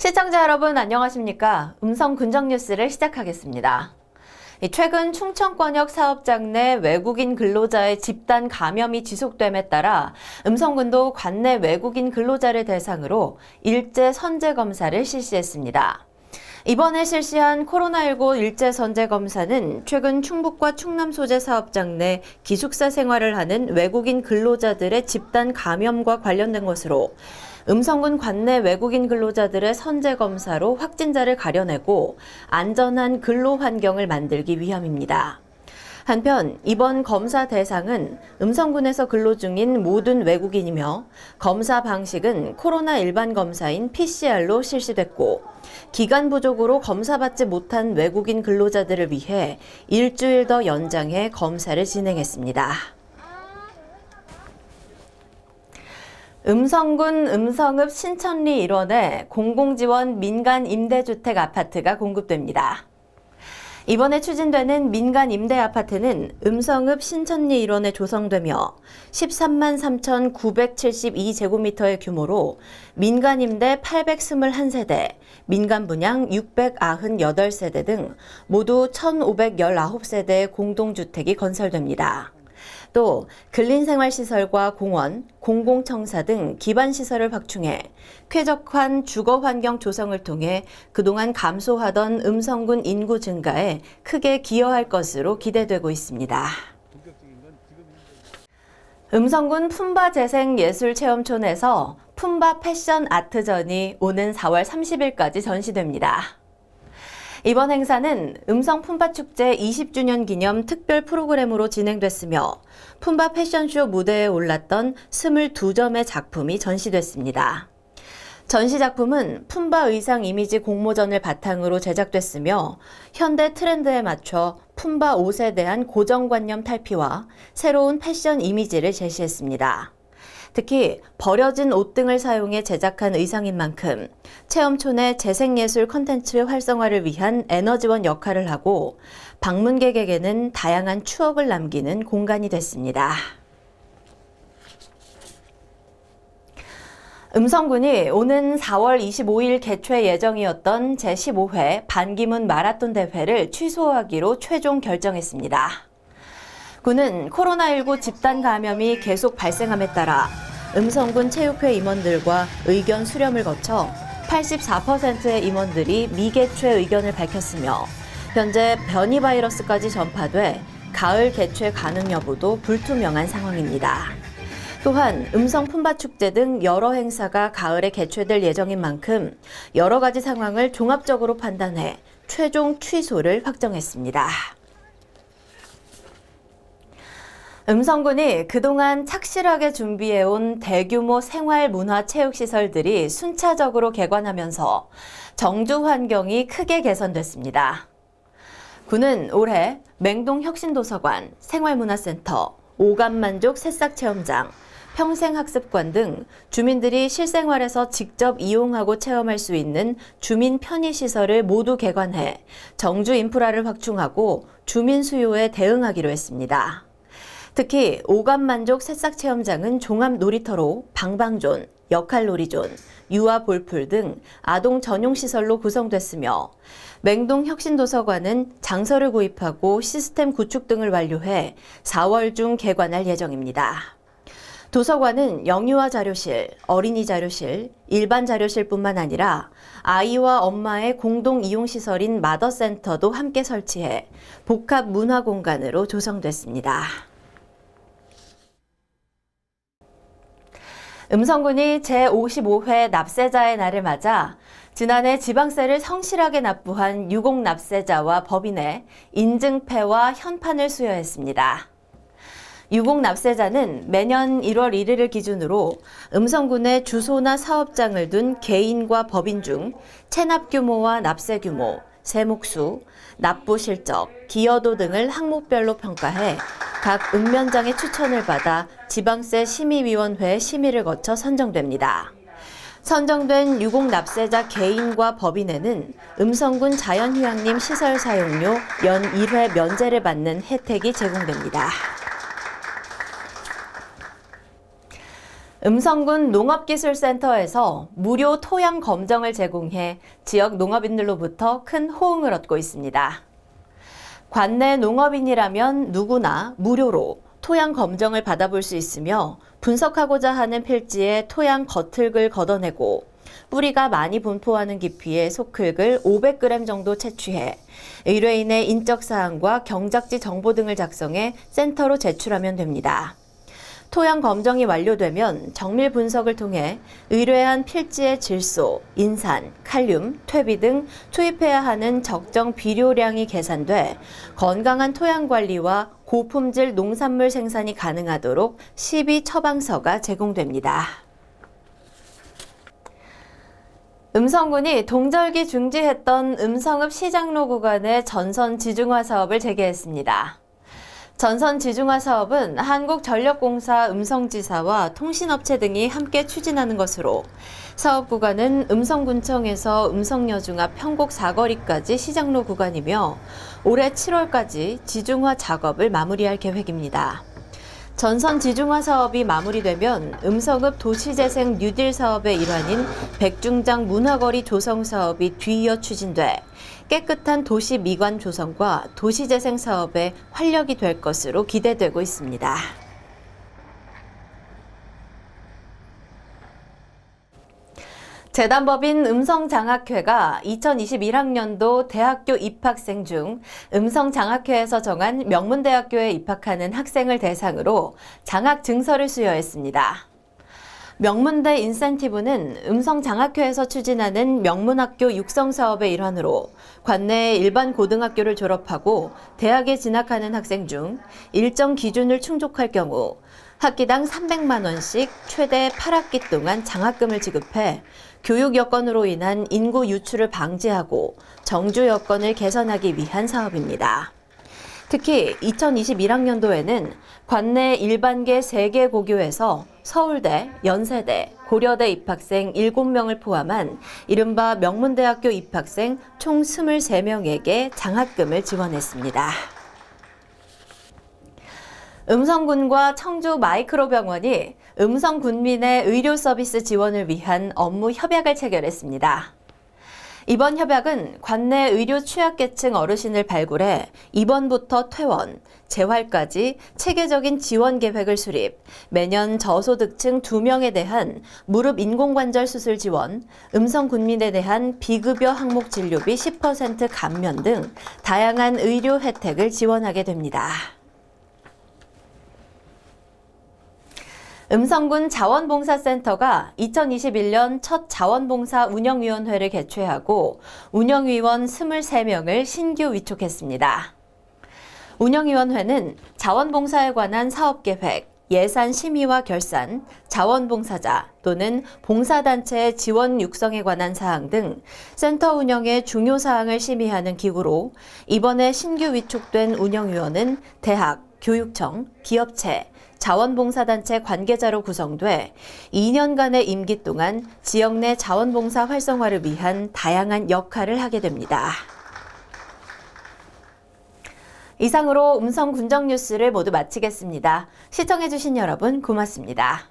시청자 여러분 안녕하십니까? 음성 근정 뉴스를 시작하겠습니다. 최근 충청권역 사업장 내 외국인 근로자의 집단 감염이 지속됨에 따라 음성군도 관내 외국인 근로자를 대상으로 일제 선제 검사를 실시했습니다. 이번에 실시한 코로나19 일제 선제 검사는 최근 충북과 충남 소재 사업장 내 기숙사 생활을 하는 외국인 근로자들의 집단 감염과 관련된 것으로 음성군 관내 외국인 근로자들의 선제 검사로 확진자를 가려내고 안전한 근로 환경을 만들기 위함입니다. 한편 이번 검사 대상은 음성군에서 근로 중인 모든 외국인이며 검사 방식은 코로나 일반 검사인 PCR로 실시됐고 기간 부족으로 검사받지 못한 외국인 근로자들을 위해 일주일 더 연장해 검사를 진행했습니다. 음성군 음성읍 신천리 일원에 공공지원 민간 임대주택 아파트가 공급됩니다. 이번에 추진되는 민간 임대 아파트는 음성읍 신천리 일원에 조성되며 13만 3,972제곱미터의 규모로 민간 임대 821세대, 민간 분양 698세대 등 모두 1,519세대의 공동주택이 건설됩니다. 또 근린생활시설과 공원, 공공청사 등 기반시설을 확충해 쾌적한 주거환경 조성을 통해 그동안 감소하던 음성군 인구 증가에 크게 기여할 것으로 기대되고 있습니다. 음성군 품바재생예술체험촌에서 품바 패션 아트전이 오는 4월 30일까지 전시됩니다. 이번 행사는 음성 품바축제 20주년 기념 특별 프로그램으로 진행됐으며 품바 패션쇼 무대에 올랐던 22점의 작품이 전시됐습니다. 전시 작품은 품바 의상 이미지 공모전을 바탕으로 제작됐으며 현대 트렌드에 맞춰 품바 옷에 대한 고정관념 탈피와 새로운 패션 이미지를 제시했습니다. 특히 버려진 옷 등을 사용해 제작한 의상인 만큼 체험촌의 재생예술 콘텐츠 활성화를 위한 에너지원 역할을 하고 방문객에게는 다양한 추억을 남기는 공간이 됐습니다. 음성군이 오는 4월 25일 개최 예정이었던 제15회 반기문 마라톤 대회를 취소하기로 최종 결정했습니다. 군은 코로나19 집단 감염이 계속 발생함에 따라 음성군 체육회 임원들과 의견 수렴을 거쳐 84%의 임원들이 미개최 의견을 밝혔으며 현재 변이 바이러스까지 전파돼 가을 개최 가능 여부도 불투명한 상황입니다. 또한 음성 품바축제 등 여러 행사가 가을에 개최될 예정인 만큼 여러 가지 상황을 종합적으로 판단해 최종 취소를 확정했습니다. 음성군이 그동안 착실하게 준비해온 대규모 생활문화체육시설들이 순차적으로 개관하면서 정주 환경이 크게 개선됐습니다. 군은 올해 맹동혁신도서관, 생활문화센터, 오감만족 새싹체험장, 평생학습관 등 주민들이 실생활에서 직접 이용하고 체험할 수 있는 주민 편의시설을 모두 개관해 정주 인프라를 확충하고 주민 수요에 대응하기로 했습니다. 특히 오감만족 새싹체험장은 종합 놀이터로 방방존, 역할놀이존, 유아볼풀 등 아동 전용시설로 구성됐으며 맹동혁신도서관은 장서를 구입하고 시스템 구축 등을 완료해 4월 중 개관할 예정입니다. 도서관은 영유아 자료실, 어린이 자료실, 일반 자료실뿐만 아니라 아이와 엄마의 공동 이용시설인 마더센터도 함께 설치해 복합 문화 공간으로 조성됐습니다. 음성군이 제55회 납세자의 날을 맞아 지난해 지방세를 성실하게 납부한 유공납세자와 법인의 인증패와 현판을 수여했습니다. 유공납세자는 매년 1월 1일을 기준으로 음성군의 주소나 사업장을 둔 개인과 법인 중 체납 규모와 납세 규모, 세목수, 납부 실적, 기여도 등을 항목별로 평가해 각 읍면장의 추천을 받아 지방세 심의위원회 심의를 거쳐 선정됩니다. 선정된 유공납세자 개인과 법인에는 음성군 자연휴양림 시설 사용료 연 1회 면제를 받는 혜택이 제공됩니다. 음성군 농업기술센터에서 무료 토양 검정을 제공해 지역 농업인들로부터 큰 호응을 얻고 있습니다. 관내 농업인이라면 누구나 무료로 토양 검정을 받아볼 수 있으며 분석하고자 하는 필지에 토양 겉흙을 걷어내고 뿌리가 많이 분포하는 깊이의 속흙을 500g 정도 채취해 의뢰인의 인적사항과 경작지 정보 등을 작성해 센터로 제출하면 됩니다. 토양 검정이 완료되면 정밀 분석을 통해 의뢰한 필지의 질소, 인산, 칼륨, 퇴비 등 투입해야 하는 적정 비료량이 계산돼 건강한 토양 관리와 고품질 농산물 생산이 가능하도록 시비 처방서가 제공됩니다. 음성군이 동절기 중지했던 음성읍 시장로 구간의 전선 지중화 사업을 재개했습니다. 전선 지중화 사업은 한국전력공사 음성지사와 통신업체 등이 함께 추진하는 것으로 사업 구간은 음성군청에서 음성여중 앞 평곡 사거리까지 시장로 구간이며 올해 7월까지 지중화 작업을 마무리할 계획입니다. 전선 지중화 사업이 마무리되면 음성읍 도시재생 뉴딜 사업의 일환인 백중장 문화거리 조성 사업이 뒤이어 추진돼 깨끗한 도시 미관 조성과 도시재생 사업에 활력이 될 것으로 기대되고 있습니다. 재단법인 음성장학회가 2021학년도 대학교 입학생 중 음성장학회에서 정한 명문대학교에 입학하는 학생을 대상으로 장학증서를 수여했습니다. 명문대 인센티브는 음성장학회에서 추진하는 명문학교 육성사업의 일환으로 관내 일반 고등학교를 졸업하고 대학에 진학하는 학생 중 일정 기준을 충족할 경우 학기당 300만 원씩 최대 8학기 동안 장학금을 지급해 교육 여건으로 인한 인구 유출을 방지하고 정주 여건을 개선하기 위한 사업입니다. 특히 2021학년도에는 관내 일반계 3개 고교에서 서울대, 연세대, 고려대 입학생 7명을 포함한 이른바 명문대학교 입학생 총 23명에게 장학금을 지원했습니다. 음성군과 청주 마이크로병원이 음성군민의 의료 서비스 지원을 위한 업무 협약을 체결했습니다. 이번 협약은 관내 의료 취약계층 어르신을 발굴해 입원부터 퇴원, 재활까지 체계적인 지원 계획을 수립, 매년 저소득층 2명에 대한 무릎 인공관절 수술 지원, 음성군민에 대한 비급여 항목 진료비 10% 감면 등 다양한 의료 혜택을 지원하게 됩니다. 음성군 자원봉사센터가 2021년 첫 자원봉사 운영위원회를 개최하고 운영위원 23명을 신규 위촉했습니다. 운영위원회는 자원봉사에 관한 사업계획, 예산 심의와 결산, 자원봉사자 또는 봉사단체의 지원 육성에 관한 사항 등 센터 운영의 중요 사항을 심의하는 기구로 이번에 신규 위촉된 운영위원은 대학, 교육청, 기업체, 자원봉사단체 관계자로 구성돼 2년간의 임기 동안 지역 내 자원봉사 활성화를 위한 다양한 역할을 하게 됩니다. 이상으로 음성 군정 뉴스를 모두 마치겠습니다. 시청해주신 여러분 고맙습니다.